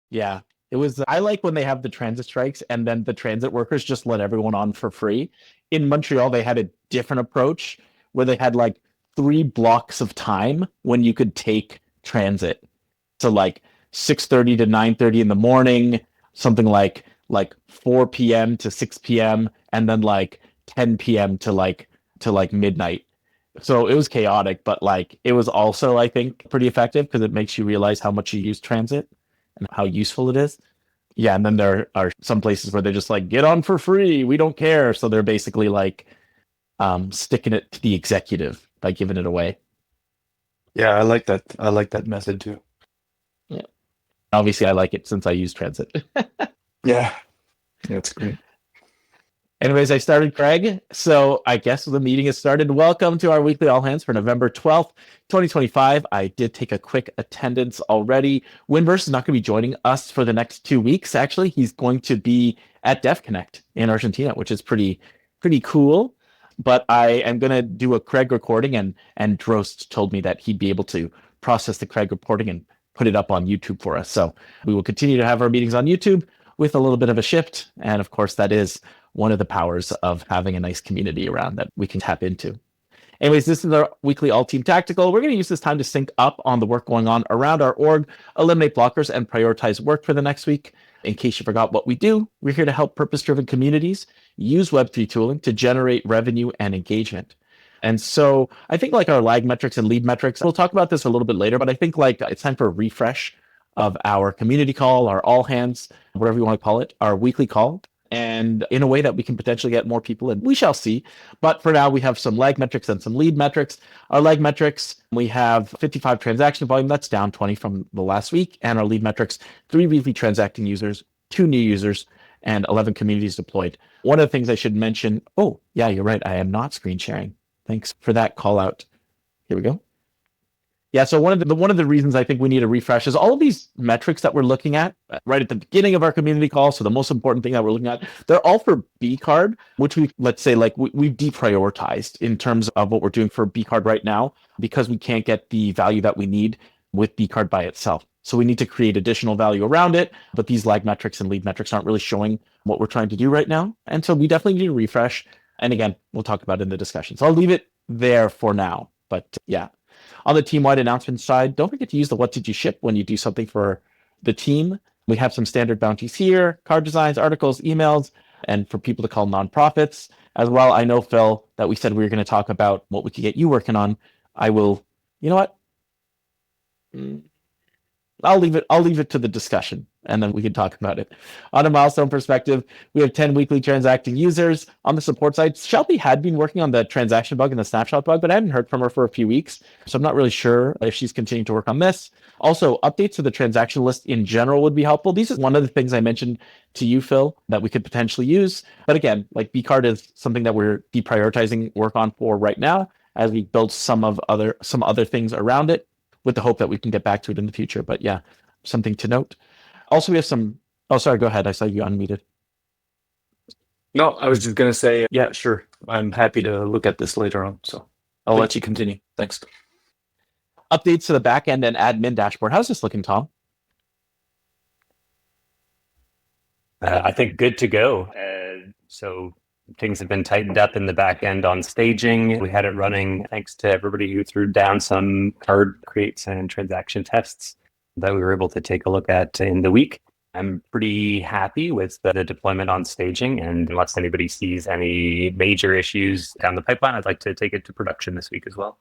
Yeah. It was, I like when they have the transit strikes and then the transit workers just let everyone on for free. In Montreal, they had a different approach where they had like 3 blocks of time when you could take transit. So like 6:30 to 9:30 in the morning, something like 4 p.m. to 6 p.m. and then like 10 p.m. to like midnight. So it was chaotic, but like it was also, I think, pretty effective because it makes you realize how much you use transit and how useful it is. Yeah, and then there are some places where they're just like, get on for free, we don't care. So they're basically like sticking it to the executive by giving it away. Yeah, I like that. I like that method too. Yeah. Obviously, I like it since I use transit. Yeah, yeah, it's great. Anyways, I started Craig. So I guess the meeting has started. Welcome to our weekly All Hands for November 12th, 2025. I did take a quick attendance already. Winverse is not going to be joining us for the next 2 weeks. Actually, he's going to be at DevConnect Connect in Argentina, which is pretty cool. But I am going to do a Craig recording, and Drost told me that he'd be able to process the Craig reporting and put it up on YouTube for us. So we will continue to have our meetings on YouTube with a little bit of a shift. And of course, that is one of the powers of having a nice community around that we can tap into. Anyways, this is our weekly all team tactical. We're going to use this time to sync up on the work going on around our org, eliminate blockers, and prioritize work for the next week. In case you forgot what we do, we're here to help purpose-driven communities use Web3 tooling to generate revenue and engagement. And so I think like our lag metrics and lead metrics, we'll talk about this a little bit later, but I think like it's time for a refresh of our community call, our all hands, whatever you want to call it, our weekly call, and in a way that we can potentially get more people in. We shall see. But for now, we have some lag metrics and some lead metrics. Our lag metrics, we have 55 transaction volume. That's down 20 from the last week. And our lead metrics, 3 weekly transacting users, 2 new users, and 11 communities deployed. One of the things I should mention, oh, yeah, you're right. I am not screen sharing. Thanks for that call out. Here we go. Yeah, so one of the reasons I think we need a refresh is all of these metrics that we're looking at right at the beginning of our community call. So the most important thing that we're looking at, they're all for BCard, which we let's say like we've deprioritized in terms of what we're doing for BCard right now because we can't get the value that we need with BCard by itself. So we need to create additional value around it, but these lag metrics and lead metrics aren't really showing what we're trying to do right now. And so we definitely need a refresh. And again, we'll talk about it in the discussion. So I'll leave it there for now. But yeah, on the team-wide announcement side, don't forget to use the what did you ship when you do something for the team. We have some standard bounties here, card designs, articles, emails, and for people to call nonprofits as well. I know, Phil, that we said we were going to talk about what we could get you working on. I will, you know what? I'll leave it to the discussion and then we can talk about it. On a milestone perspective, we have 10 weekly transacting users. On the support side, Shelby had been working on the transaction bug and the snapshot bug, but I hadn't heard from her for a few weeks. So I'm not really sure if she's continuing to work on this. Also, updates to the transaction list in general would be helpful. These are one of the things I mentioned to you, Phil, that we could potentially use. But again, like BCard is something that we're deprioritizing work on for right now as we build some other things around it with the hope that we can get back to it in the future. But yeah, something to note. Also, we have some. Oh, sorry. Go ahead. I saw you unmuted. No, I was just gonna say, yeah, sure. I'm happy to look at this later on. So I'll let you continue. Thanks. Updates to the backend and admin dashboard. How's this looking, Tom? I think good to go. So things have been tightened up in the back end on staging. We had it running thanks to everybody who threw down some card creates and transaction tests that we were able to take a look at in the week. I'm pretty happy with the deployment on staging, and unless anybody sees any major issues down the pipeline, I'd like to take it to production this week as well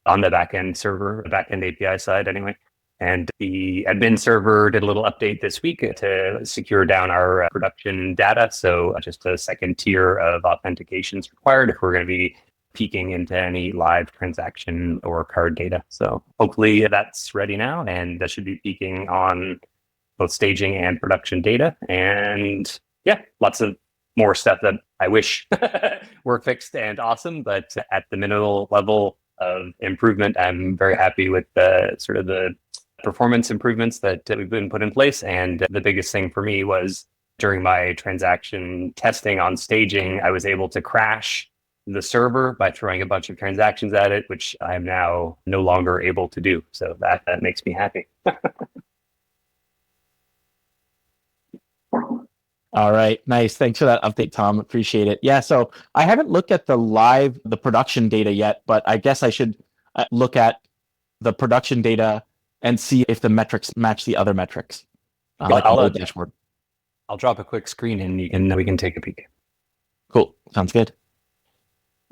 on the backend server, the backend API side anyway. And the admin server did a little update this week to secure down our production data. So just a second tier of authentications required if we're going to be peeking into any live transaction or card data. So hopefully that's ready now, and that should be peeking on both staging and production data. And yeah, lots of more stuff that I wish were fixed and awesome, but at the minimal level of improvement, I'm very happy with the sort of the performance improvements that we've been put in place. And the biggest thing for me was during my transaction testing on staging, I was able to crash the server by throwing a bunch of transactions at it, which I am now no longer able to do. So that makes me happy. All right, nice. Thanks for that update, Tom. Appreciate it. Yeah, so I haven't looked at the production data yet, but I guess I should look at the production data and see if the metrics match the other metrics. Like I'll, the old dashboard. I'll drop a quick screen and we can take a peek. Cool. Sounds good.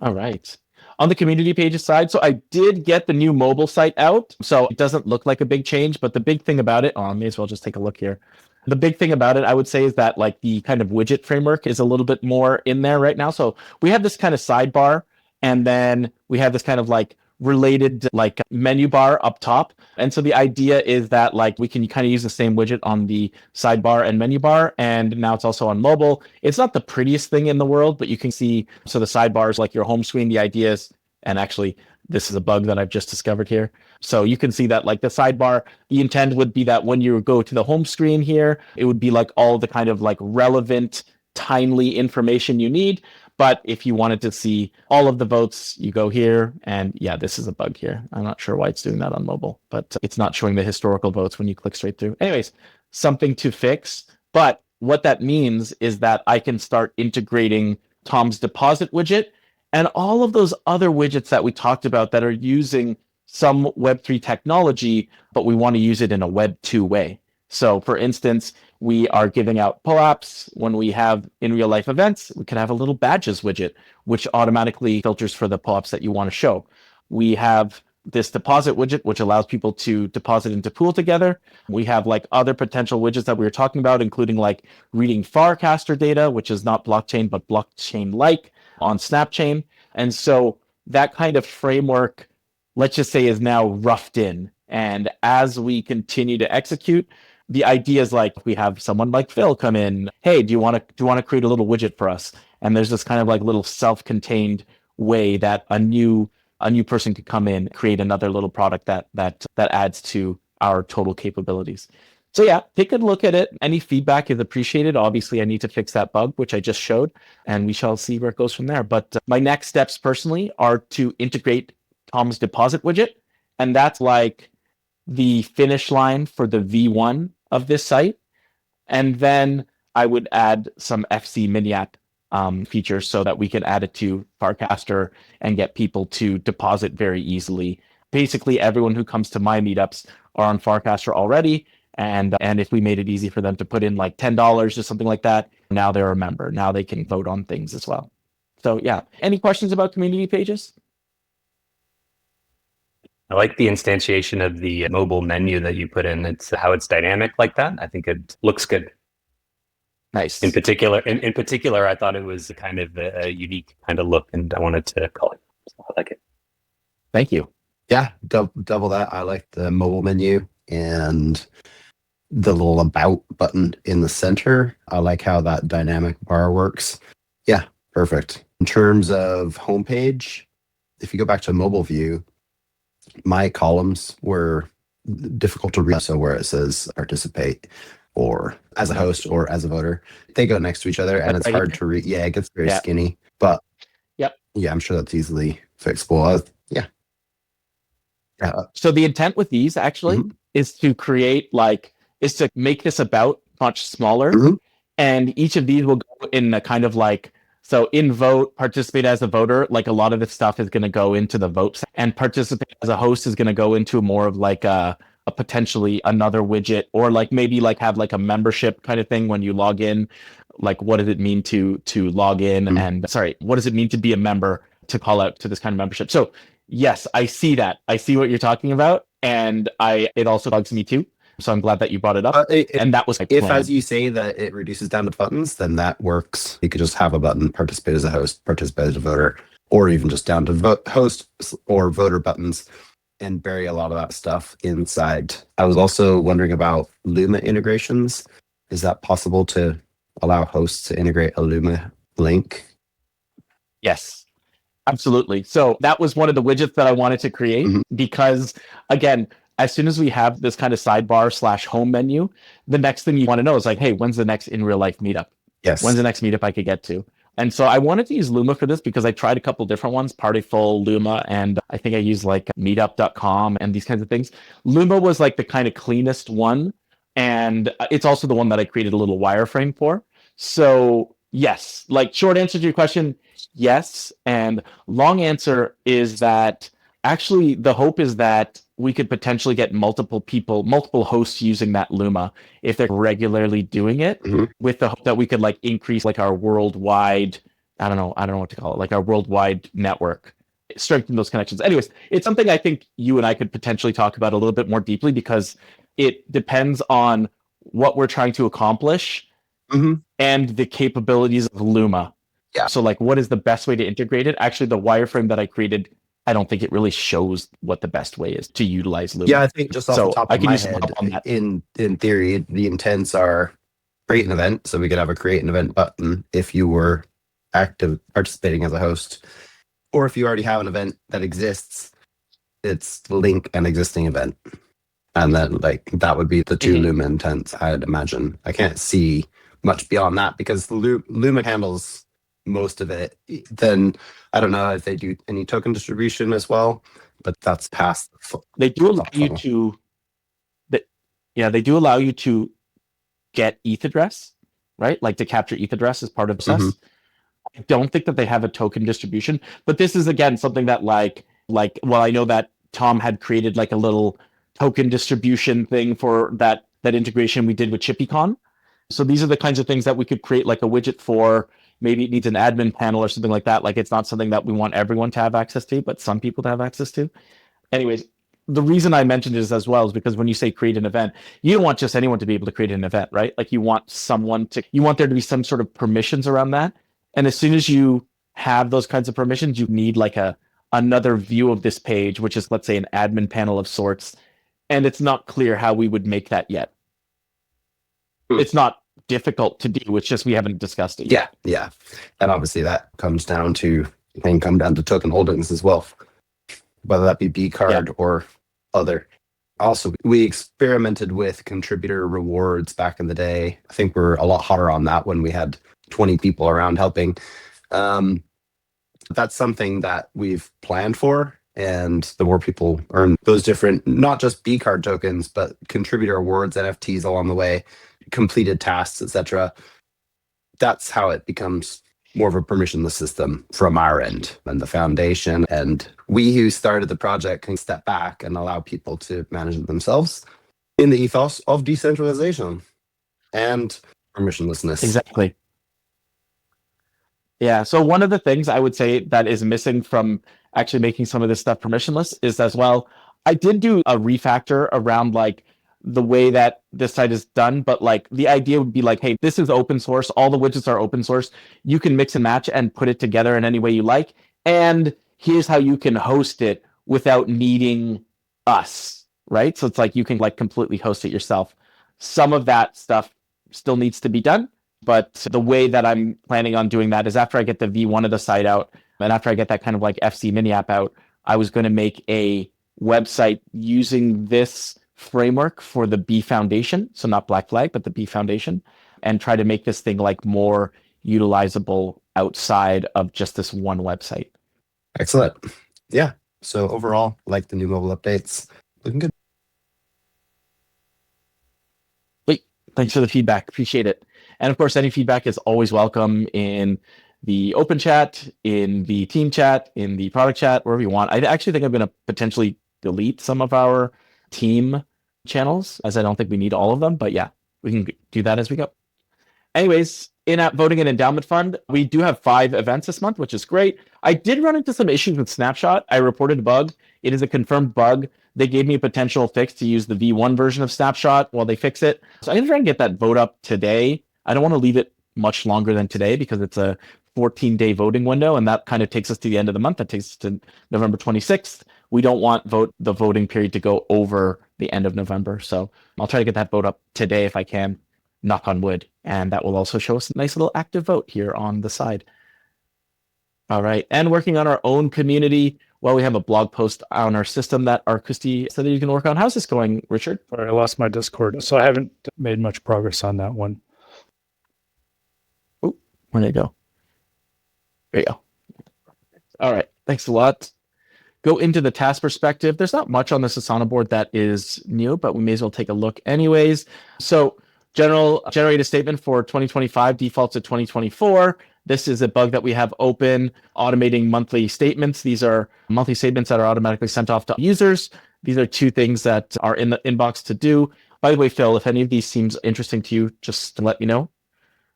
All right. On the community pages side, so I did get the new mobile site out. So it doesn't look like a big change, but the big thing about it, I may as well just take a look here. The big thing about it, I would say, is that like the kind of widget framework is a little bit more in there right now. So we have this kind of sidebar, and then we have this kind of like related like menu bar up top. And so the idea is that like we can kind of use the same widget on the sidebar and menu bar, and now it's also on mobile. It's not the prettiest thing in the world, but you can see, so the sidebar is like your home screen. The idea is, and actually this is a bug that I've just discovered here. So you can see that like the sidebar, the intent would be that when you go to the home screen here, it would be like all the kind of like relevant, timely information you need. But if you wanted to see all of the votes, you go here, and yeah, this is a bug here. I'm not sure why it's doing that on mobile, but it's not showing the historical votes when you click straight through. Anyways, something to fix. But what that means is that I can start integrating Tom's deposit widget and all of those other widgets that we talked about that are using some Web3 technology, but we want to use it in a Web2 way. So for instance, we are giving out pull-ups. When we have in real life events, we can have a little badges widget, which automatically filters for the pull-ups that you want to show. We have this deposit widget, which allows people to deposit into pool together. We have like other potential widgets that we were talking about, including like reading Farcaster data, which is not blockchain, but blockchain-like on Snapchain. And so that kind of framework, let's just say, is now roughed in. And as we continue to execute, the idea is like we have someone like Phil come in. Hey, do you want to create a little widget for us? And there's this kind of like little self-contained way that a new person could come in, create another little product that adds to our total capabilities. So yeah, take a look at it. Any feedback is appreciated. Obviously, I need to fix that bug, which I just showed, and we shall see where it goes from there. But my next steps personally are to integrate Tom's deposit widget, and that's like the finish line for the V1 of this site. And then I would add some FC Miniat features so that we can add it to Farcaster and get people to deposit very easily. Basically, everyone who comes to my meetups are on Farcaster already. And if we made it easy for them to put in like $10 or something like that, now they're a member. Now they can vote on things as well. So yeah, any questions about community pages? I like the instantiation of the mobile menu that you put in. It's how it's dynamic like that. I think it looks good. Nice. In particular, I thought it was a kind of a unique kind of look, and I wanted to call it. So I like it. Thank you. Yeah, double that. I like the mobile menu and the little about button in the center. I like how that dynamic bar works. Yeah, perfect. In terms of homepage, if you go back to mobile view, my columns were difficult to read. So where it says participate or as a host or as a voter, they go next to each other and it's hard to read. Yeah, it gets very skinny, but yeah, I'm sure that's easily fixable. Yeah. So the intent with these actually is to create is to make this about much smaller. And each of these will go in a kind of like, so in vote, participate as a voter, like a lot of this stuff is going to go into the vote, and participate as a host is going to go into more of like a potentially another widget, or like maybe like have like a membership kind of thing when you log in. Like, what does it mean to log in? And what does it mean to be a member, to call out to this kind of membership? So yes, I see that. I see what you're talking about. And it also bugs me too. So I'm glad that you brought it up. And that was my plan. If, as you say, that it reduces down to buttons, then that works. You could just have a button, participate as a host, participate as a voter, or even just down to host or voter buttons, and bury a lot of that stuff inside. I was also wondering about Luma integrations. Is that possible to allow hosts to integrate a Luma link? Yes, absolutely. So that was one of the widgets that I wanted to create because, again, as soon as we have this kind of sidebar / home menu, the next thing you want to know is like, hey, when's the next in real life meetup? Yes. When's the next meetup I could get to? And so I wanted to use Luma for this because I tried a couple different ones, Partyful, Luma, and I think I used like meetup.com and these kinds of things. Luma was like the kind of cleanest one, And it's also the one that I created a little wireframe for. So yes, like short answer to your question, yes. And long answer is that actually the hope is that we could potentially get multiple hosts using that Luma if they're regularly doing it, with the hope that we could like increase like our worldwide, I don't know what to call it, like our worldwide network, strengthen those connections. Anyways, it's something I think you and I could potentially talk about a little bit more deeply, because it depends on what we're trying to accomplish and the capabilities of Luma. Yeah. So like, what is the best way to integrate it? Actually, the wireframe that I created, I don't think it really shows what the best way is to utilize Luma. Yeah, I think just off the top I of can my use some head, help on that. in theory, the intents are create an event. So we could have a create an event button if you were active participating as a host, or if you already have an event that exists, it's link an existing event. And then like that would be the two Luma intents, I'd imagine. I can't see much beyond that because Luma handles most of it. Then I don't know if they do any token distribution as well, but that's past. They do allow you to. They do allow you to get ETH address, right? Like to capture ETH address as part of the process. I don't think that they have a token distribution, but this is again something that like well, I know that Tom had created like a little token distribution thing for that integration we did with ChippyCon. So these are the kinds of things that we could create like a widget for. Maybe it needs an admin panel or something like that. Like it's not something that we want everyone to have access to, but some people to have access to. Anyways, the reason I mentioned this as well is because when you say create an event, you don't want just anyone to be able to create an event, right? Like you want there to be some sort of permissions around that. And as soon as you have those kinds of permissions, you need like another view of this page, which is, let's say, an admin panel of sorts. And it's not clear how we would make that yet. It's not difficult to do. It's just we haven't discussed it yet. Yeah. And obviously that can come down to token holdings as well, whether that be BCard or other. Also, we experimented with contributor rewards back in the day. I think we're a lot hotter on that when we had 20 people around helping. That's something that we've planned for. And the more people earn those different, not just BCard tokens, but contributor rewards, NFTs along the way, completed tasks, etc. That's how it becomes more of a permissionless system from our end and the foundation. And we who started the project can step back and allow people to manage it themselves in the ethos of decentralization and permissionlessness. Exactly. Yeah. So one of the things I would say that is missing from actually making some of this stuff permissionless is as well, I did do a refactor around like the way that this site is done, but like the idea would be like, hey, this is open source. All the widgets are open source. You can mix and match and put it together in any way you like. And here's how you can host it without needing us, right? So it's like you can like completely host it yourself. Some of that stuff still needs to be done. But the way that I'm planning on doing that is after I get the V1 of the site out, and after I get that kind of like FC mini app out, I was going to make a website using this framework for the B Foundation. So not Black Flag, but the B Foundation, and try to make this thing like more utilizable outside of just this one website. Excellent. Yeah. So overall, like the new mobile updates, looking good. Thanks for the feedback. Appreciate it. And of course, any feedback is always welcome in the open chat, in the team chat, in the product chat, wherever you want. I actually think I'm going to potentially delete some of our team channels, as I don't think we need all of them. But yeah, we can do that as we go. Anyways, in-app voting and endowment fund, we do have 5 events this month, which is great. I did run into some issues with Snapshot. I reported a bug. It is a confirmed bug. They gave me a potential fix to use the V1 version of Snapshot while they fix it. So I'm going to try and get that vote up today. I don't want to leave it much longer than today because it's a 14-day voting window, and that kind of takes us to the end of the month. That takes us to November 26th. We don't want the voting period to go over the end of November. So I'll try to get that vote up today if I can, knock on wood. And that will also show us a nice little active vote here on the side. All right. And working on our own community. Well, we have a blog post on our system that our Christy said that you can work on. How's this going, Richard? Sorry, I lost my Discord, so I haven't made much progress on that one. Oh, where'd it go? There you go. All right. Thanks a lot. go into the task perspective, there's not much on this Asana board that is new, but we may as well take a look anyways. So generate a statement for 2025 defaults to 2024. This is a bug that we have open, automating monthly statements. These are monthly statements that are automatically sent off to users. These are two things that are in the inbox to do. By the way, Phil, if any of these seems interesting to you, just let me know.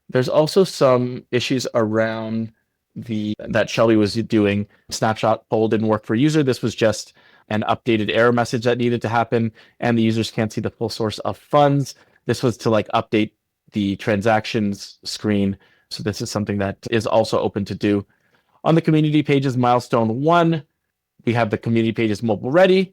There's also some issues around that Shelby was doing. Snapshot poll didn't work for user. This was just an updated error message that needed to happen, and the users can't see the full source of funds. This was to update the transactions screen. So this is something that is also open to do. On the community pages, milestone 1, we have the community pages mobile ready.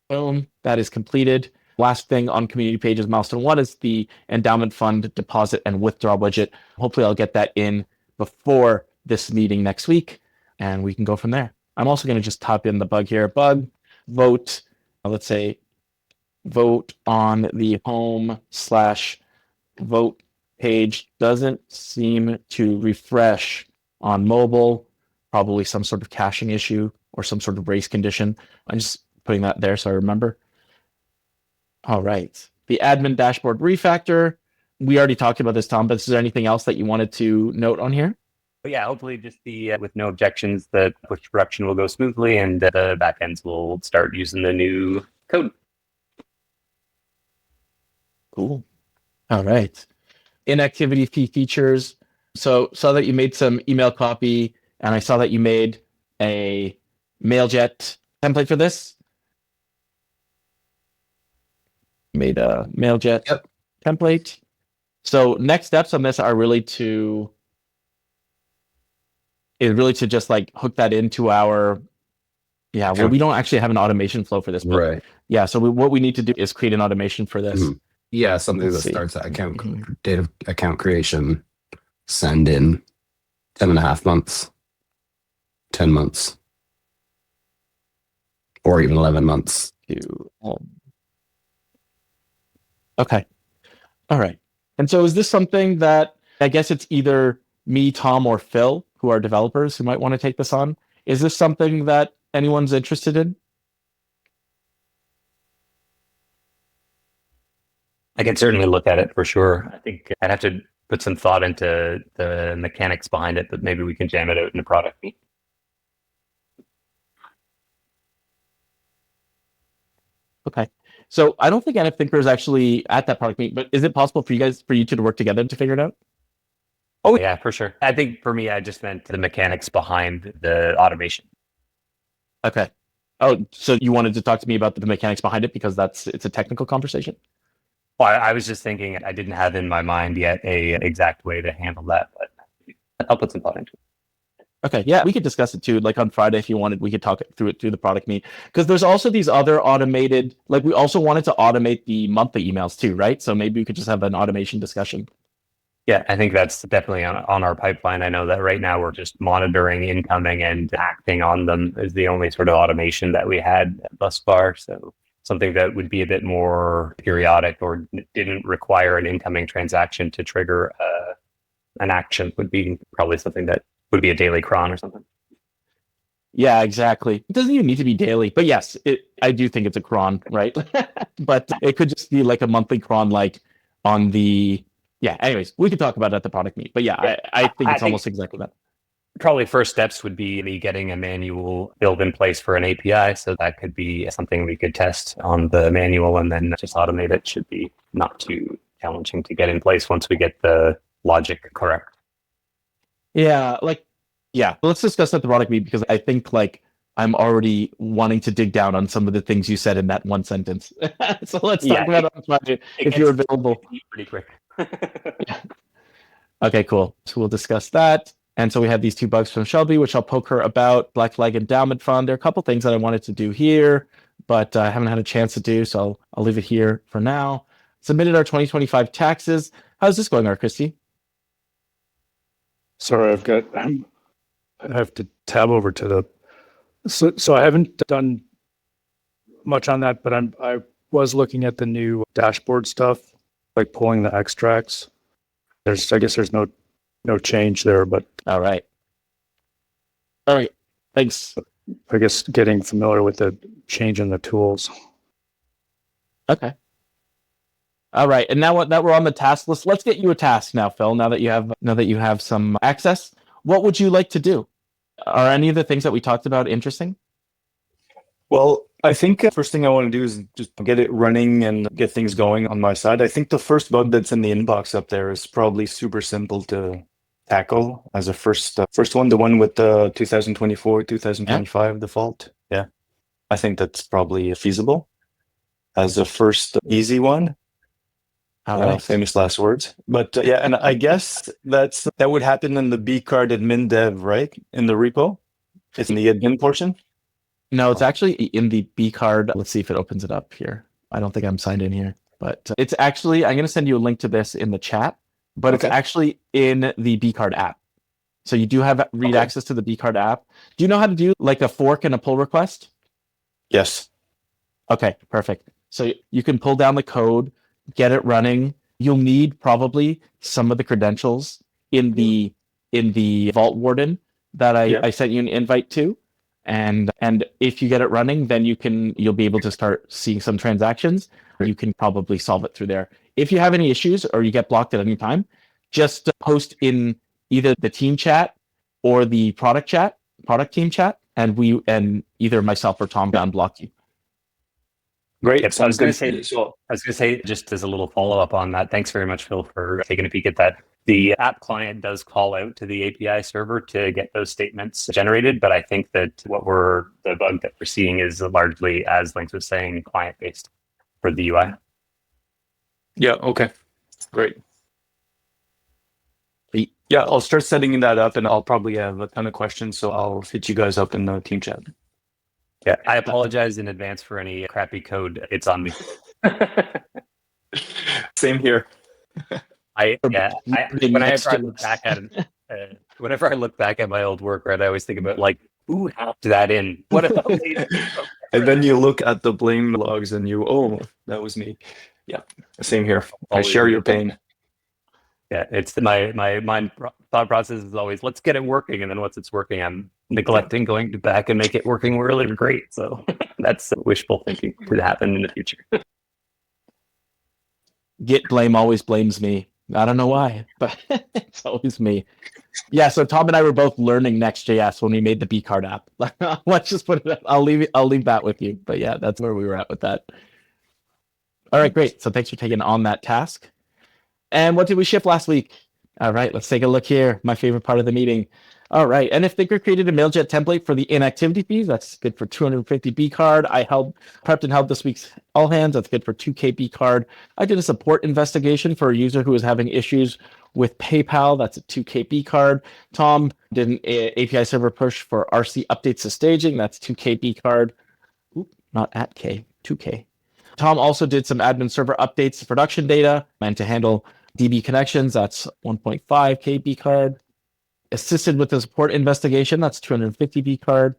Boom, that is completed. Last thing on community pages, milestone 1 is the endowment fund deposit and withdrawal budget. Hopefully I'll get that in before this meeting next week, and we can go from there. I'm also going to just type in the bug here. Bug, vote, let's say, vote on the home/vote page doesn't seem to refresh on mobile. Probably some sort of caching issue or some sort of race condition. I'm just putting that there so I remember. All right. The admin dashboard refactor. We already talked about this, Tom, but is there anything else that you wanted to note on here? But yeah, hopefully just with no objections, the push production will go smoothly and the backends will start using the new code. Cool. All right. Inactivity fee features. So saw that you made some email copy, and I saw that you made a Mailjet template for this. Made a Mailjet template. So next steps on this are really to just hook that into our well, we don't actually have an automation flow for this, but Right. yeah, so what we need to do is create an automation for this. Mhm. Yeah, something Let's that see. starts at date of account creation, send in 10.5 months, 10 months, or even 11 months. Okay. All right. And so is this something that, I guess it's either me, Tom, or Phil, who are developers who might want to take this on? Is this something that anyone's interested in? I can certainly look at it for sure. I think I'd have to put some thought into the mechanics behind it, but maybe we can jam it out in the product meet. Okay. So I don't think NF Thinker is actually at that product meet, but is it possible for you two to work together to figure it out? Oh yeah, for sure. I think for me, I just meant the mechanics behind the automation. Okay. Oh, so you wanted to talk to me about the mechanics behind it because it's a technical conversation? Well, I was just thinking I didn't have in my mind yet a exact way to handle that, but I'll put some thought into it. Okay, yeah, we could discuss it too. On Friday, if you wanted, we could talk through the product meet. Because there's also these other automated, we also wanted to automate the monthly emails too, right? So maybe we could just have an automation discussion. Yeah, I think that's definitely on our pipeline. I know that right now we're just monitoring incoming and acting on them is the only sort of automation that we had thus far. So something that would be a bit more periodic or didn't require an incoming transaction to trigger an action would be probably something that would be a daily cron or something. Yeah, exactly. It doesn't even need to be daily, but yes, I do think it's a cron, right? But it could just be a monthly cron, on the. Yeah, anyways, we could talk about it at the product meet. But yeah, I think it's almost exactly that. Probably first steps would be me getting a manual build in place for an API. So that could be something we could test on the manual and then just automate it. Should be not too challenging to get in place once we get the logic correct. Yeah, let's discuss at the product meet because I think I'm already wanting to dig down on some of the things you said in that one sentence. So let's talk about it on Friday if you're available. Pretty quick. Yeah. Okay, cool. So we'll discuss that. And so we have these two bugs from Shelby, which I'll poke her about. Black Flag Endowment Fund. There are a couple things that I wanted to do here, but I haven't had a chance to do, so I'll leave it here for now. Submitted our 2025 taxes. How's this going, Christy? Sorry, I have to tab over to the. So I haven't done much on that, but I was looking at the new dashboard stuff, pulling the extracts. I guess there's no change there, but All right. Thanks. I guess getting familiar with the change in the tools. Okay. All right. And now that we're on the task list, let's get you a task now, Phil. Now that you have some access, what would you like to do? Are any of the things that we talked about interesting? Well, I think first thing I want to do is just get it running and get things going on my side. I think the first bug that's in the inbox up there is probably super simple to tackle as a first one, the one with the 2024, 2025 default. Yeah. I think that's probably feasible as a first easy one. All right. Famous last words. But yeah, and I guess that would happen in the BCard admin dev, right? In the repo? It's in the admin portion? No, it's actually in the BCard. Let's see if it opens it up here. I don't think I'm signed in here, but it's actually, I'm going to send you a link to this in the chat, but it's actually in the BCard app. So you do have read access to the BCard app. Do you know how to do like a fork and a pull request? Yes. Okay, perfect. So you can pull down the code, get it running. You'll need probably some of the credentials in the Vault Warden that I sent you an invite to. And if you get it running, then you'll be able to start seeing some transactions. You can probably solve it through there. If you have any issues or you get blocked at any time, just post in either the team chat or the product team chat, and either myself or Tom can unblock you. Great. Yep, I was going to say, just as a little follow up on that, thanks very much, Phil, for taking a peek at that. The app client does call out to the API server to get those statements generated, but I think that the bug that we're seeing is largely, as Lynx was saying, client based for the UI. Yeah. Okay. Great. Yeah, I'll start setting that up, and I'll probably have a ton of questions, so I'll hit you guys up in the team chat. Yeah, I apologize in advance for any crappy code. It's on me. Same here. Whenever I look back at my old work, right, I always think about like, who hacked that in? What if I made it? And then you look at the blame logs and that was me. Yeah, same here. I share your pain. Yeah, it's my mind thought process is always, let's get it working, and then once it's working, I'm neglecting going back and make it working really great. So that's wishful thinking to happen in the future. Git blame always blames me. I don't know why, but it's always me. Yeah, so Tom and I were both learning Next.js when we made the BCard app. Let's just put it. I'll leave that with you. But yeah, that's where we were at with that. All right, great. So thanks for taking on that task. And what did we ship last week? All right, let's take a look here. My favorite part of the meeting. All right, NF Thinker created a Mailjet template for the inactivity fees. That's good for 250 BCard. I prepped and held this week's all hands. That's good for 2K BCard. I did a support investigation for a user who was having issues with PayPal. That's a 2K BCard. Tom did an API server push for RC updates to staging. That's 2K BCard. Oop, not at K, 2K. Tom also did some admin server updates to production data and to handle DB connections. That's 1.5K BCard. Assisted with the support investigation. That's 250 BCard.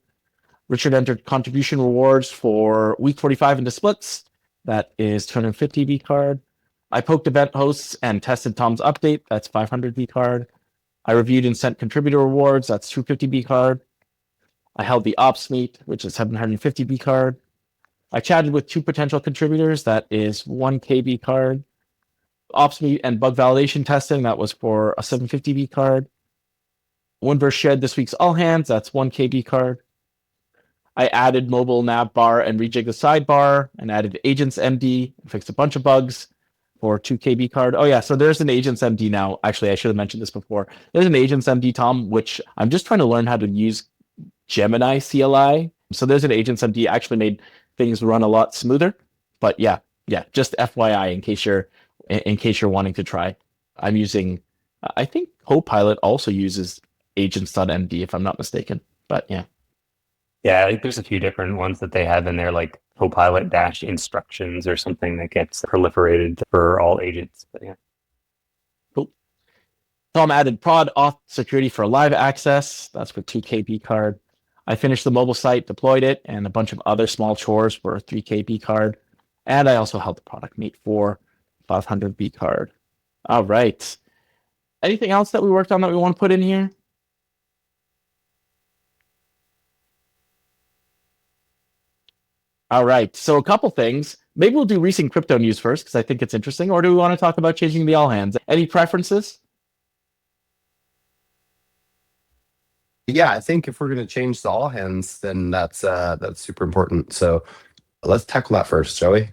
Richard entered contribution rewards for week 45 into splits. That is 250 BCard. I poked event hosts and tested Tom's update. That's 500 BCard. I reviewed and sent contributor rewards. That's 250 BCard. I held the ops meet, which is 750 BCard. I chatted with 2 potential contributors. That is 1K BCard. Ops meet and bug validation testing. That was for a 750 BCard. Winverse shared this week's all hands. That's 1K BCard. I added mobile nav bar and rejig the sidebar and added agents MD and fixed a bunch of bugs for 2K BCard. Oh yeah, so there's an agents MD now. Actually, I should have mentioned this before. There's an agents MD, Tom, which I'm just trying to learn how to use Gemini CLI. So there's an agents MD, actually made things run a lot smoother. But yeah, just FYI in case you're wanting to try. I'm using, I think Copilot also uses agents.md if I'm not mistaken. But yeah. Yeah, I think there's a few different ones that they have in there, like Copilot dash instructions or something that gets proliferated for all agents. But yeah. Cool. Tom added prod auth security for live access. That's for 2K BCard. I finished the mobile site, deployed it, and a bunch of other small chores for 3K BCard. And I also held the product meet for 500 BCard. All right. Anything else that we worked on that we want to put in here? All right. So a couple things. Maybe we'll do recent crypto news first because I think it's interesting. Or do we want to talk about changing the all hands? Any preferences? Yeah, I think if we're going to change the all hands, then that's super important. So let's tackle that first, shall we?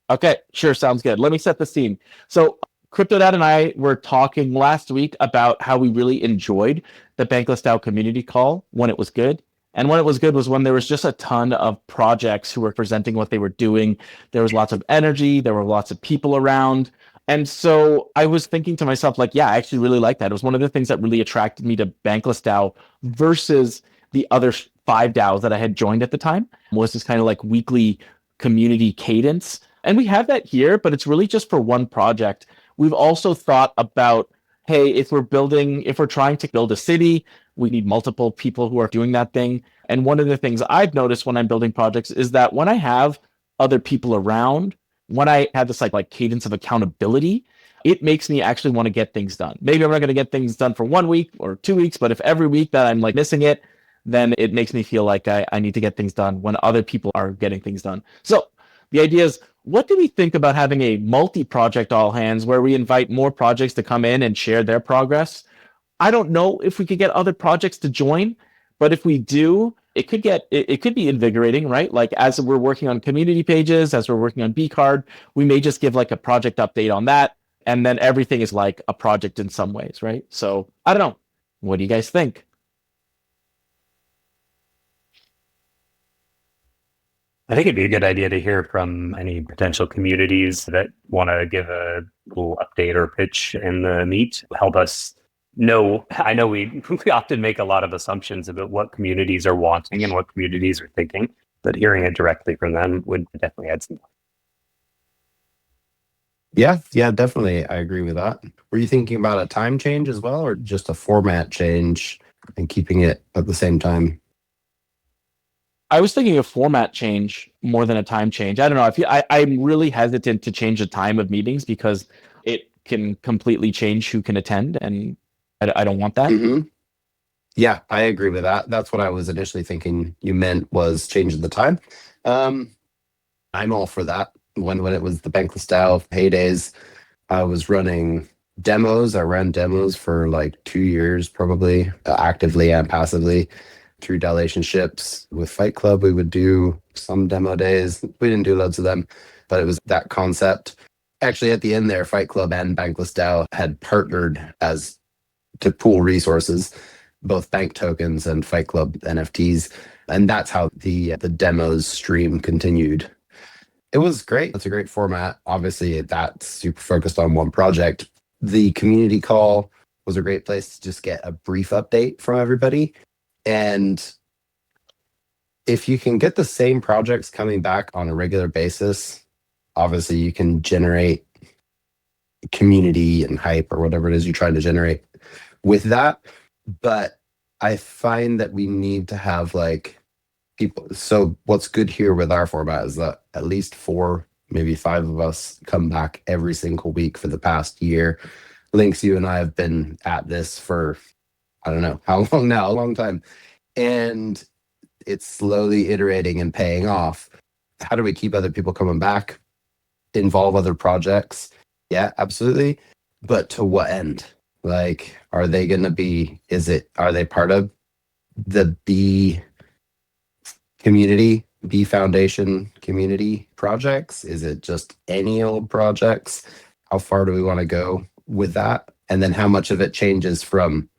Okay, sure. Sounds good. Let me set the scene. So CryptoDad and I were talking last week about how we really enjoyed the Bankless DAO community call when it was good. And when it was good was when there was just a ton of projects who were presenting what they were doing. There was lots of energy. There were lots of people around. And so I was thinking to myself, like, yeah, I actually really like that. It was one of the things that really attracted me to Bankless DAO versus the other 5 DAOs that I had joined at the time, was this kind of like weekly community cadence. And we have that here, but it's really just for one project. We've also thought about, hey, if we're trying to build a city, we need multiple people who are doing that thing. And one of the things I've noticed when I'm building projects is that when I have other people around, when I have this like cadence of accountability, it makes me actually want to get things done. Maybe I'm not going to get things done for 1 week or 2 weeks, but if every week that I'm like missing it, then it makes me feel like I need to get things done when other people are getting things done. So the idea is, what do we think about having a multi-project all hands where we invite more projects to come in and share their progress? I don't know if we could get other projects to join, but if we do, it could be invigorating, right? Like as we're working on community pages, as we're working on BCard, we may just give like a project update on that, and then everything is like a project in some ways, right? So I don't know. What do you guys think? I think it'd be a good idea to hear from any potential communities that want to give a little update or pitch in the meet. Help us know. I know we often make a lot of assumptions about what communities are wanting and what communities are thinking, but hearing it directly from them would definitely add some. Yeah, definitely. I agree with that. Were you thinking about a time change as well, or just a format change and keeping it at the same time? I was thinking a format change more than a time change. I don't know. I'm really hesitant to change the time of meetings because it can completely change who can attend, and I don't want that. Mm-hmm. Yeah, I agree with that. That's what I was initially thinking you meant, was changing the time. I'm all for that. When it was the Bankless DAO heydays, I was running demos. I ran demos for like 2 years, probably, actively and passively. Through relationships with Fight Club, we would do some demo days. We didn't do loads of them, but it was that concept. Actually, at the end there, Fight Club and Bankless DAO had partnered as to pool resources, both bank tokens and Fight Club NFTs, and that's how the demos stream continued. It was great. It's a great format. Obviously, that's super focused on one project. The community call was a great place to just get a brief update from everybody. And if you can get the same projects coming back on a regular basis, obviously you can generate community and hype or whatever it is you're trying to generate with that. But I find that we need to have like people. So what's good here with our format is that at least 4, maybe 5 of us come back every single week for the past year. Lynx, you and I have been at this for, I don't know how long now, a long time. And it's slowly iterating and paying off. How do we keep other people coming back? Involve other projects? Yeah, absolutely. But to what end? Like, are they going to be, are they part of the B community, B Foundation community projects? Is it just any old projects? How far do we want to go with that? And then how much of it changes from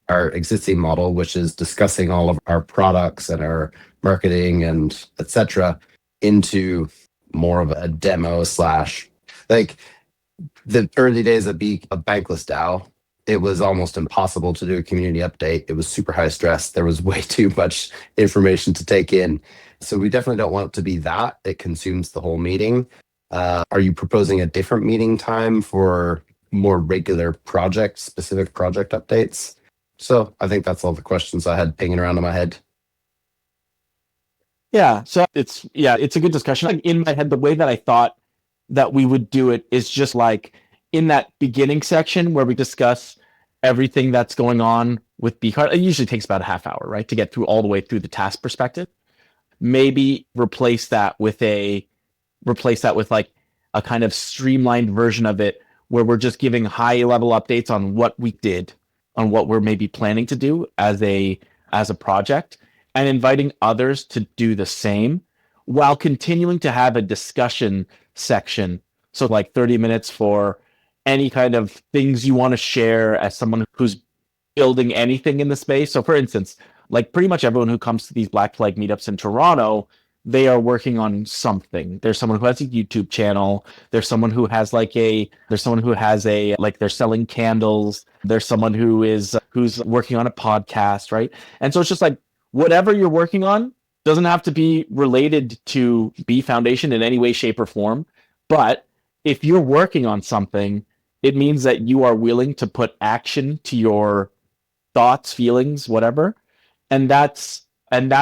our existing model, which is discussing all of our products and our marketing and etc., into more of a demo / like the early days of Bankless DAO. It was almost impossible to do a community update. It was super high stress. There was way too much information to take in. So we definitely don't want it to be that. It consumes the whole meeting. Are you proposing a different meeting time for more regular specific project updates? So I think that's all the questions I had pinging around in my head. Yeah, so it's a good discussion. Like in my head, the way that I thought that we would do it is just like in that beginning section where we discuss everything that's going on with BCard. It usually takes about a half hour, right, to get through all the way through the task perspective. maybe replace that with like a kind of streamlined version of it where we're just giving high level updates on what we did, on what we're maybe planning to do as a project, and inviting others to do the same while continuing to have a discussion section. So like 30 minutes for any kind of things you want to share as someone who's building anything in the space. So for instance, like pretty much everyone who comes to these Black Flag meetups in Toronto, they are working on something. There's someone who has a YouTube channel. There's someone who has like they're selling candles. There's someone who's working on a podcast, right? And so it's just like whatever you're working on doesn't have to be related to B Foundation in any way, shape, or form. But if you're working on something, it means that you are willing to put action to your thoughts, feelings, whatever. And that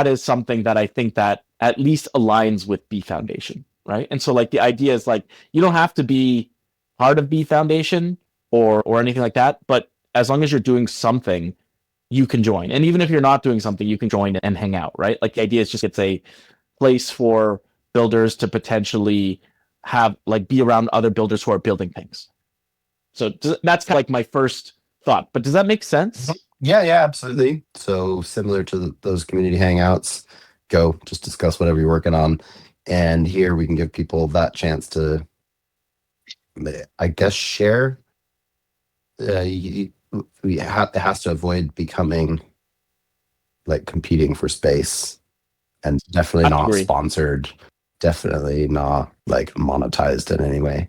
is something that I think that at least aligns with B Foundation, right? And so like the idea is like you don't have to be part of B Foundation or anything like that, but as long as you're doing something, you can join. And even if you're not doing something, you can join and hang out, right? Like the idea is just it's a place for builders to potentially have like be around other builders who are building things. So that's kind of like my first thought. But does that make sense? Yeah, absolutely. So similar to those community hangouts, go just discuss whatever you're working on. And here we can give people that chance to, I guess, share. It has to avoid becoming like competing for space, and definitely not sponsored, definitely not like monetized in any way.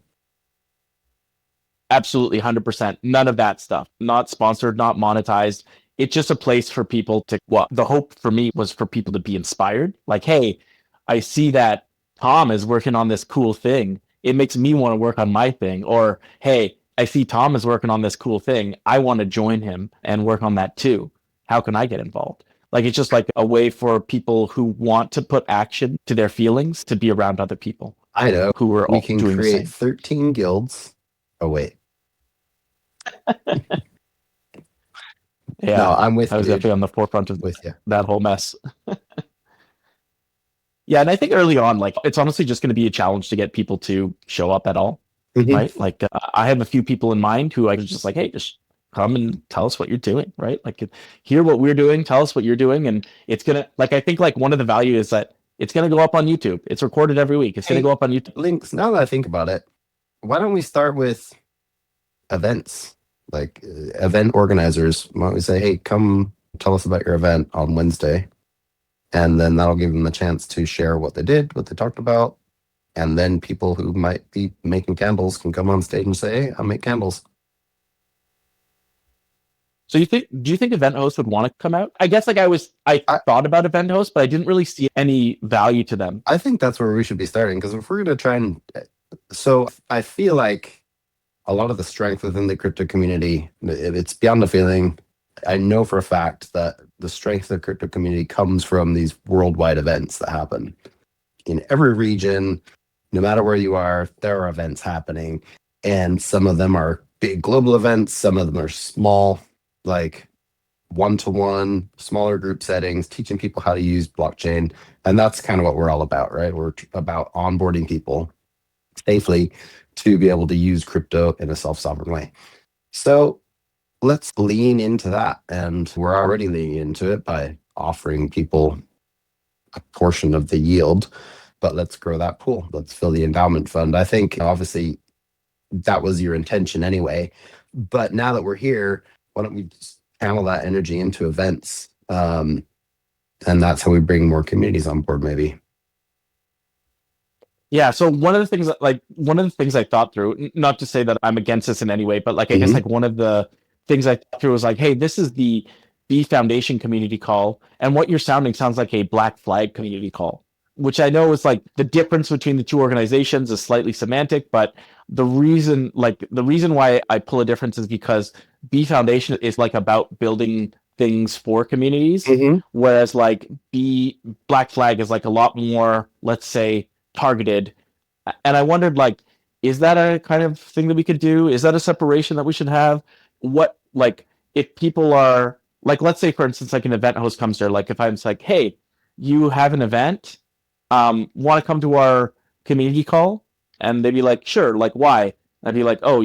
Absolutely, 100%. None of that stuff. Not sponsored, not monetized. It's just a place for people to, well, the hope for me was for people to be inspired. Like, hey, I see that Tom is working on this cool thing. It makes me want to work on my thing. Or, hey, I see Tom is working on this cool thing. I want to join him and work on that too. How can I get involved? Like, it's just like a way for people who want to put action to their feelings to be around other people. I know. Who are all doing the same. We can create 13 guilds. Oh, wait. Yeah, no, I'm with you. I was definitely on the forefront of that whole mess. Yeah, and I think early on, like, it's honestly just going to be a challenge to get people to show up at all, right? Like, I have a few people in mind who I was just like, hey, just come and tell us what you're doing, right? Like, hear what we're doing, tell us what you're doing, and it's going to, like, I think, like, one of the value is that it's going to go up on YouTube. It's recorded every week. It's going to go up on YouTube. Links, now that I think about it, why don't we start with events? Like event organizers, why don't we say, hey, come tell us about your event on Wednesday. And then that'll give them a chance to share what they did, what they talked about. And then people who might be making candles can come on stage and say, hey, I make candles. So do you think event hosts would want to come out? I guess like I thought about event hosts, but I didn't really see any value to them. I think that's where we should be starting, because if we're going to try and, so I feel like a lot of the strength within the crypto community, it's beyond a feeling. I know for a fact that the strength of the crypto community comes from these worldwide events that happen. In every region, no matter where you are, there are events happening. And some of them are big global events. Some of them are small, like one-to-one, smaller group settings, teaching people how to use blockchain. And that's kind of what we're all about, right? We're about onboarding people safely to be able to use crypto in a self-sovereign way. So let's lean into that. And we're already leaning into it by offering people a portion of the yield, but let's grow that pool. Let's fill the endowment fund. I think obviously that was your intention anyway, but now that we're here, why don't we just channel that energy into events? And that's how we bring more communities on board, maybe. Yeah, so one of the things I thought through, not to say that I'm against this in any way, but like I guess like one of the things I thought through was like, hey, this is the B Foundation community call, and what you're sounding sounds like a Black Flag community call, which I know is like the difference between the two organizations is slightly semantic, but the reason why I pull a difference is because B Foundation is like about building things for communities, whereas like Black Flag is like a lot more, let's say, targeted. And I wondered, like, is that a kind of thing that we could do? Is that a separation that we should have? What, like, if people are like, let's say for instance, like an event host comes there, like if I'm like, hey, you have an event, want to come to our community call? And they'd be like, sure, like why? I'd be like, oh,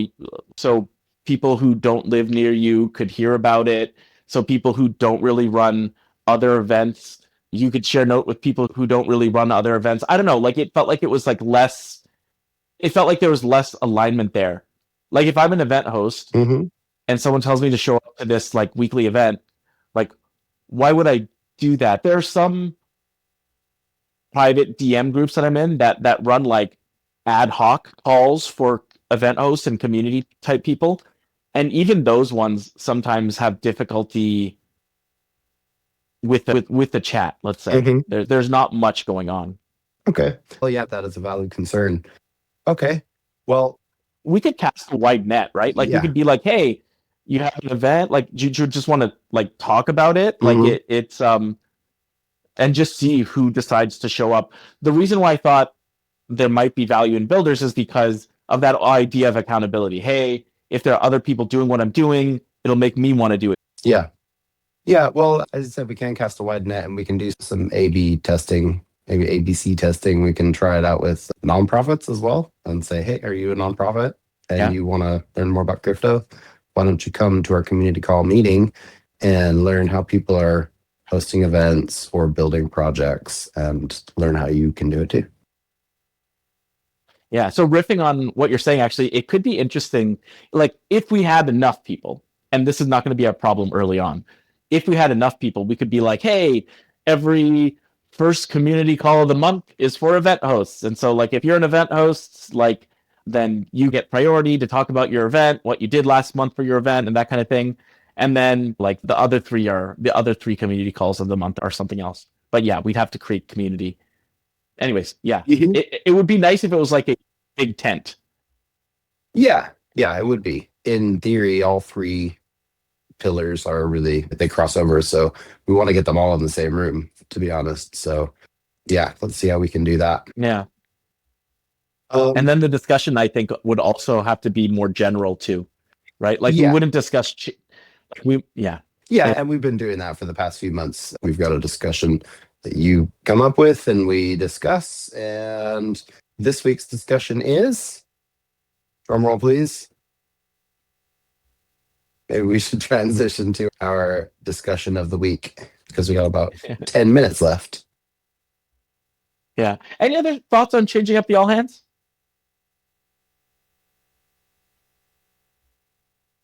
so people who don't live near you could hear about it. So people who don't really run other events, you could share note with people who don't really run other events. I don't know, like it felt like it was like less, it felt like there was less alignment there. Like if I'm an event host Mm-hmm. and someone tells me to show up to this like weekly event, like why would I do that? There are some private DM groups that I'm in that run like ad hoc calls for event hosts and community type people, and even those ones sometimes have difficulty with the chat. Let's say Mhm. there's not much going on. Okay. Well, yeah, that is a valid concern. Okay. Well, We could cast a wide net, right? Like we Yeah. could be like, hey, you have an event, like you just want to like talk about it, like Mhm. it's and just see who decides to show up. The reason why I thought there might be value in builders is because of that idea of accountability. Hey, if there are other people doing what I'm doing, it'll make me want to do it. yeah. Yeah. Well, as I said, we can cast a wide net and we can do some A/B testing, maybe ABC testing. We can try it out with nonprofits as well and say, hey, are you a nonprofit and Yeah. you want to learn more about crypto? Why don't you come to our community call meeting and learn how people are hosting events or building projects and learn how you can do it too? Yeah. So riffing on what you're saying, actually, it could be interesting. Like if we had enough people, and this is not going to be a problem early on, if we had enough people, we could be like, hey, every first community call of the month is for event hosts. And so like if you're an event host, like then you get priority to talk about your event, what you did last month for your event and that kind of thing. And then like the other three community calls of the month are something else. But yeah, we'd have to create community. Anyways, yeah. Mhm. It would be nice if it was like a big tent. Yeah. Yeah, it would be. In theory, all three pillars are really, they cross over. So we want to get them all in the same room, to be honest. So yeah, let's see how we can do that. Yeah. And then the discussion, I think, would also have to be more general too, right? Like we Yeah. wouldn't discuss. Yeah, and we've been doing that for the past few months. We've got a discussion that you come up with and we discuss. And this week's discussion is, drum roll, please. Maybe we should transition to our discussion of the week because we got about 10 minutes left. Yeah. Any other thoughts on changing up the all hands?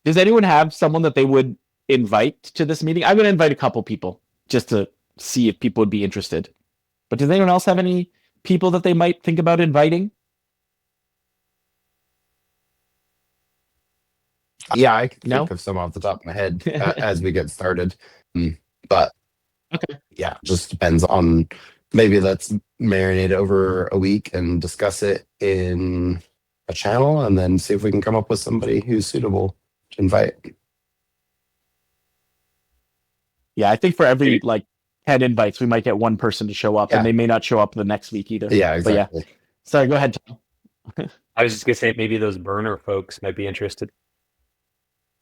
Does anyone have someone that they would invite to this meeting? I'm going to invite a couple people just to see if people would be interested. But does anyone else have any people that they might think about inviting? Yeah, I can No? think of some off the top of my head as we get started. But Okay. yeah, just depends on, maybe let's marinate over a week and discuss it in a channel and then see if we can come up with somebody who's suitable to invite. Yeah, I think for every like 10 invites, we might get one person to show up, Yeah. and they may not show up the next week either. Yeah, But yeah. exactly. Sorry, go ahead, Tom. I was just gonna say maybe those burner folks might be interested.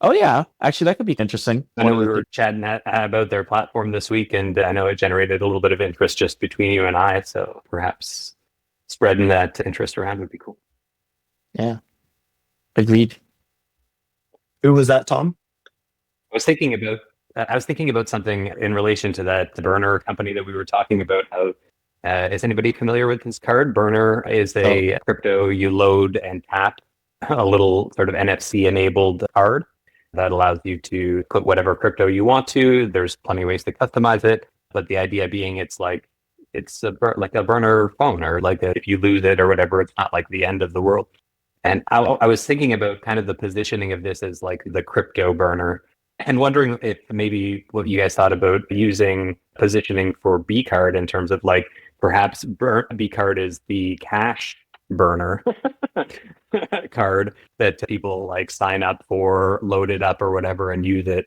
Oh yeah, actually that could be interesting. I know we were chatting about their platform this week, and I know it generated a little bit of interest just between you and I. So perhaps spreading that interest around would be cool. Yeah, agreed. Who was that, Tom? I was thinking about something in relation to that burner company that we were talking about. How is anybody familiar with this card? Burner is a crypto you load and tap, a little sort of NFC enabled card that allows you to put whatever crypto you want to. There's plenty of ways to customize it, but the idea being it's like a burner phone, or like if you lose it or whatever, it's not like the end of the world. And I was thinking about kind of the positioning of this as like the crypto burner, and wondering if maybe what you guys thought about using positioning for BCard in terms of like perhaps BCard is the cash burner card that people like sign up for, load it up or whatever, and use it.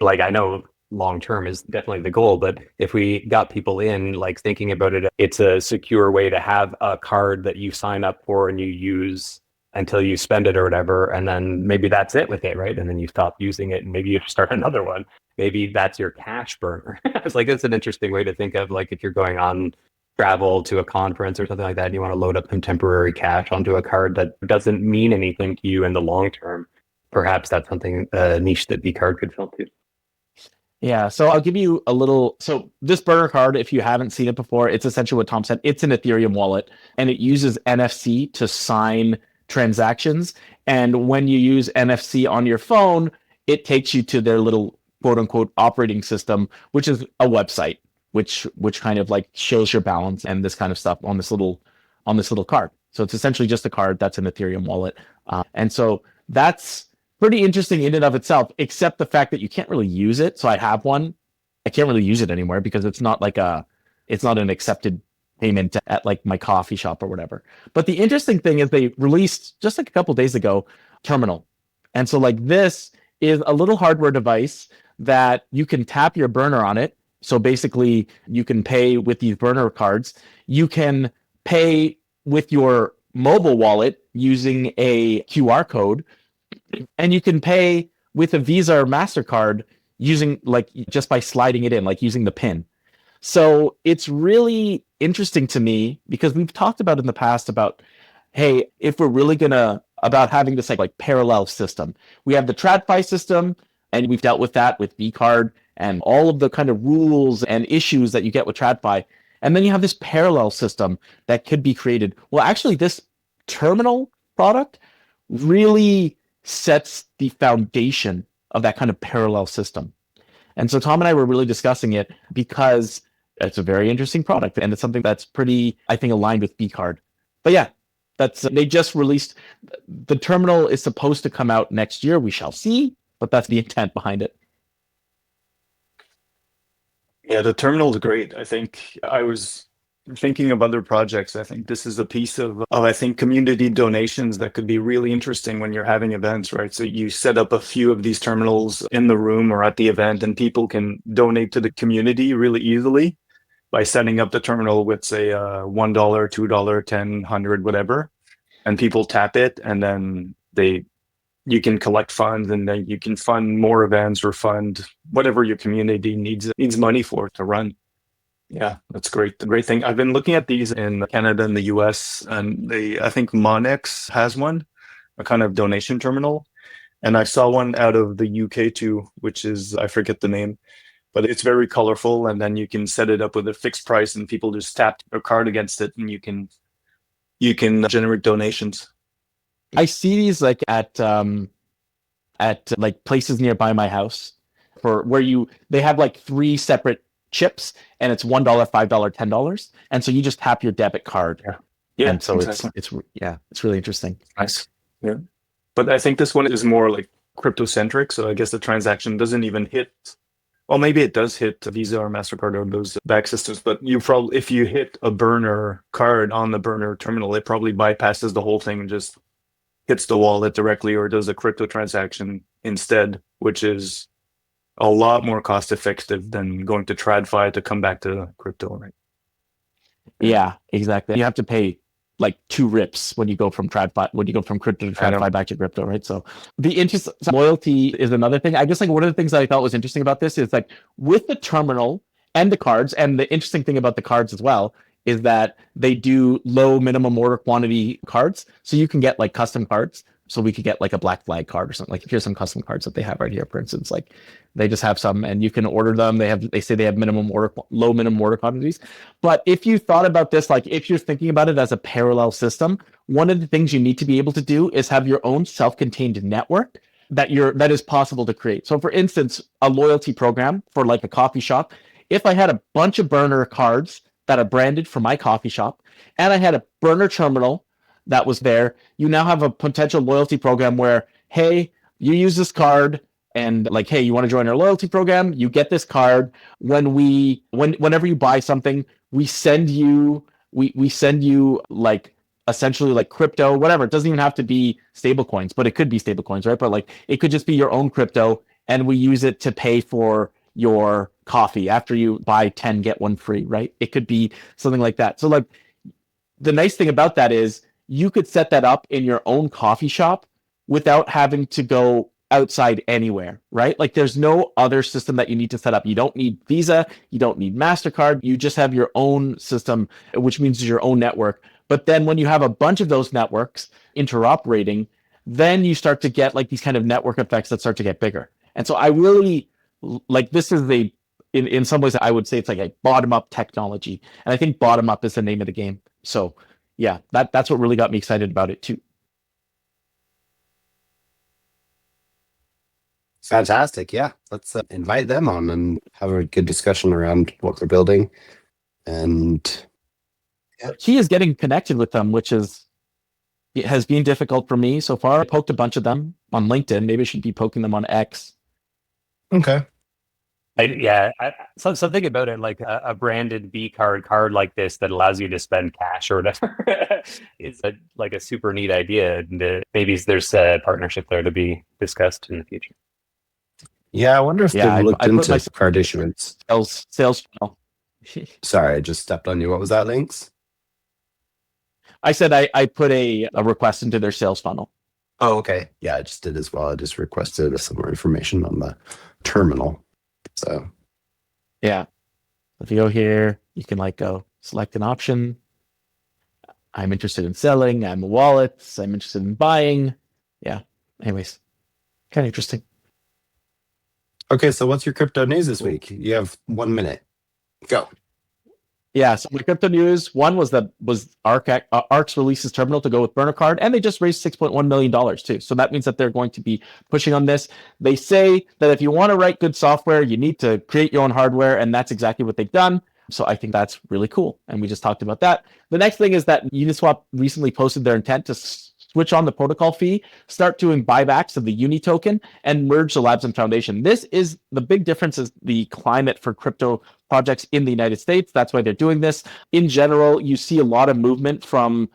Like I know long term is definitely the goal, but if we got people in like thinking about it, it's a secure way to have a card that you sign up for and you use until you spend it or whatever, and then maybe that's it with it, right? And then you stop using it, and maybe you start another one. Maybe that's your cash burner. It's like, it's an interesting way to think of, like, if you're going on travel to a conference or something like that, and you want to load up some temporary cash onto a card that doesn't mean anything to you in the long term. Perhaps that's something, a niche that BCard could fill too. Yeah, so I'll give you a little. So this burner card, if you haven't seen it before, it's essentially what Tom said. It's an Ethereum wallet, and it uses NFC to sign transactions. And when you use NFC on your phone, it takes you to their little quote unquote operating system, which is a website, which kind of like shows your balance and this kind of stuff on this little card. So it's essentially just a card that's an Ethereum wallet, and so that's pretty interesting in and of itself, except the fact that you can't really use it. So I have one. I can't really use it anymore because it's not an accepted payment at like my coffee shop or whatever. But the interesting thing is they released just like a couple days ago Terminal. And so like this is a little hardware device that you can tap your burner on it. So basically you can pay with these burner cards. You can pay with your mobile wallet using a QR code. And you can pay with a Visa or MasterCard using like just by sliding it in, like using the PIN. So it's really interesting to me because we've talked about in the past about, hey, if we're really about having this like parallel system, we have the TradFi system, and we've dealt with that with BCard and all of the kind of rules and issues that you get with TradFi. And then you have this parallel system that could be created. Well, actually, this terminal product really sets the foundation of that kind of parallel system. And so Tom and I were really discussing it because it's a very interesting product and it's something that's pretty, I think, aligned with BCard. But yeah, they just released, the terminal is supposed to come out next year. We shall see, but that's the intent behind it. Yeah, the terminal is great. I think I was thinking of other projects. I think this is a piece of I think community donations that could be really interesting when you're having events, right? So you set up a few of these terminals in the room or at the event, and people can donate to the community really easily by setting up the terminal with, say, $1, $2, 10, 100, whatever, and people tap it, and then you can collect funds, and then you can fund more events or fund whatever your community needs money for to run. Yeah, that's great. The great thing. I've been looking at these in Canada and the US, and I think Monex has one, a kind of donation terminal. And I saw one out of the UK too, which is, I forget the name, but it's very colorful. And then you can set it up with a fixed price and people just tap a card against it and you can generate donations. I see these like at like places nearby my house for where they have like 3 separate chips, and it's $1, $5, $10, and so you just tap your debit card. Yeah, and so exactly. it's really interesting. Nice. Yeah, but I think this one is more like crypto centric, so I guess the transaction doesn't even hit. Well, maybe it does hit Visa or MasterCard or those back systems, but if you hit a burner card on the burner terminal, it probably bypasses the whole thing and just hits the wallet directly, or does a crypto transaction instead, which is a lot more cost effective than going to TradFi to come back to crypto, right? Yeah, exactly. You have to pay like 2 rips when you go from crypto to TradFi back to crypto, right? So the interest loyalty is another thing. I guess like one of the things that I thought was interesting about this is like with the terminal and the cards, and the interesting thing about the cards as well is that they do low minimum order quantity cards. So you can get like custom cards. So we could get like a Black Flag card or something. Like here's some custom cards that they have right here, for instance. Like they just have some, and you can order them. They say they have low minimum order quantities. But if you thought about this, like if you're thinking about it as a parallel system, one of the things you need to be able to do is have your own self-contained network that is possible to create. So for instance, a loyalty program for like a coffee shop. If I had a bunch of burner cards that are branded for my coffee shop, and I had a burner terminal that was there, you now have a potential loyalty program where, hey, you use this card, and like, hey, you want to join our loyalty program? You get this card. Whenever you buy something, we send you like essentially like crypto, whatever. It doesn't even have to be stable coins, but it could be stable coins, right? But like it could just be your own crypto, and we use it to pay for your coffee after you buy 10 get 1 free, right? It could be something like that. So like the nice thing about that is you could set that up in your own coffee shop without having to go outside anywhere, right? Like there's no other system that you need to set up. You don't need Visa, you don't need MasterCard, you just have your own system, which means your own network. But then when you have a bunch of those networks interoperating, then you start to get like these kind of network effects that start to get bigger. And so I really like this is in some ways I would say it's like a bottom up technology. And I think bottom up is the name of the game. So yeah, that's what really got me excited about it too. Fantastic. Yeah. Let's invite them on and have a good discussion around what they're building. And He is getting connected with them, which it has been difficult for me so far. I poked a bunch of them on LinkedIn. Maybe I should be poking them on X. okay. Something about it, like a branded BCard card like this that allows you to spend cash or whatever is like a super neat idea. And maybe there's a partnership there to be discussed in the future. Yeah, I wonder if they've looked I put into my card issuance. sales channel. Sorry, I just stepped on you. What was that, Links? I said I put a request into their sales funnel. Oh, okay. Yeah, I just did as well. I just requested some more information on the terminal. So Yeah. If you go here, you can like go select an option. I'm interested in selling. I'm wallets. I'm interested in buying. Yeah. Anyways, kind of interesting. okay, so what's your crypto news this week? You have 1 minute. Go. Yeah, so my crypto news one was Ark's releases terminal to go with burner card, and they just raised $6.1 million too. So that means that they're going to be pushing on this. They say that if you want to write good software, you need to create your own hardware, and that's exactly what they've done. So I think that's really cool, and we just talked about that. The next thing is that Uniswap recently posted their intent to switch on the protocol fee, start doing buybacks of the Uni token, and merge the labs and foundation. This is the big difference is the climate for crypto projects in the United States. That's why they're doing this. In general, you see a lot of movement from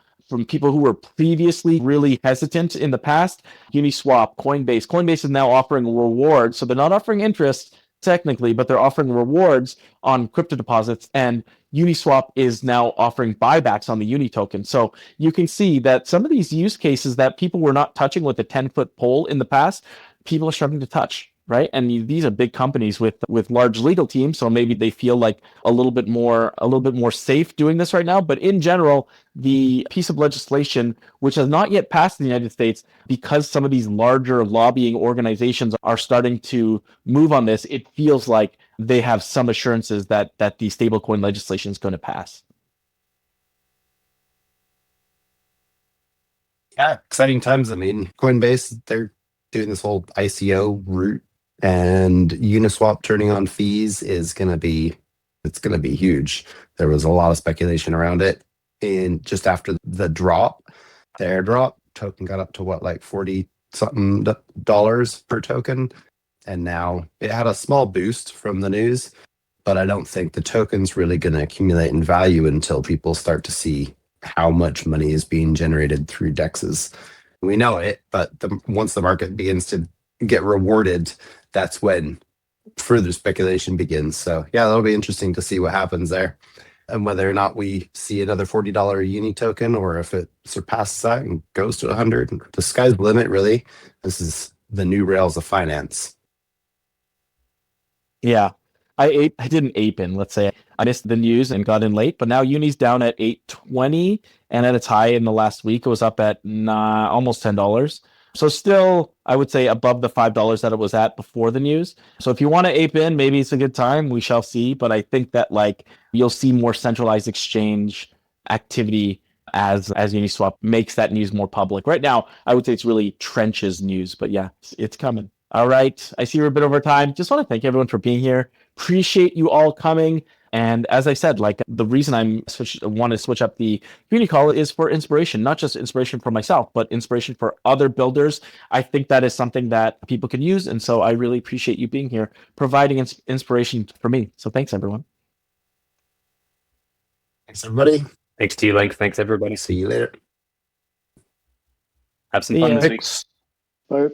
people who were previously really hesitant in the past. Uniswap, Coinbase. Coinbase is now offering rewards. So they're not offering interest technically, but they're offering rewards on crypto deposits. And Uniswap is now offering buybacks on the Uni token. So you can see that some of these use cases that people were not touching with a 10-foot pole in the past, people are starting to touch, right? And these are big companies with large legal teams, so maybe they feel like a little bit more safe doing this right now. But in general, the piece of legislation, which has not yet passed in the United States, because some of these larger lobbying organizations are starting to move on this, it feels like they have some assurances that the stablecoin legislation is going to pass. Yeah, exciting times. I mean, Coinbase, they're doing this whole ICO route, and Uniswap turning on fees it's going to be huge. There was a lot of speculation around it. And just after the airdrop, token got up to what, like 40 something dollars per token. And now it had a small boost from the news, but I don't think the token's really going to accumulate in value until people start to see how much money is being generated through DEXs. We know it, but once the market begins to get rewarded, that's when further speculation begins. So yeah, that'll be interesting to see what happens there, and whether or not we see another $40 Uni token, or if it surpasses that and goes to 100. The sky's the limit, really. This is the new rails of finance. Yeah. I didn't ape in, let's say. I missed the news and got in late, but now Uni's down at 8.20, and at its high in the last week, it was up at almost $10. So still, I would say above the $5 that it was at before the news. So if you want to ape in, maybe it's a good time. We shall see. But I think that like you'll see more centralized exchange activity as Uniswap makes that news more public. Right now, I would say it's really trenches news, but yeah, it's coming. All right. I see we're a bit over time. Just want to thank everyone for being here. Appreciate you all coming. And as I said, like the reason want to switch up the community call is for inspiration, not just inspiration for myself, but inspiration for other builders. I think that is something that people can use. And so I really appreciate you being here, providing inspiration for me. So thanks, everyone. Thanks, everybody. Thanks to you, Link. Thanks, everybody. See you later. Have some fun this week. Bye.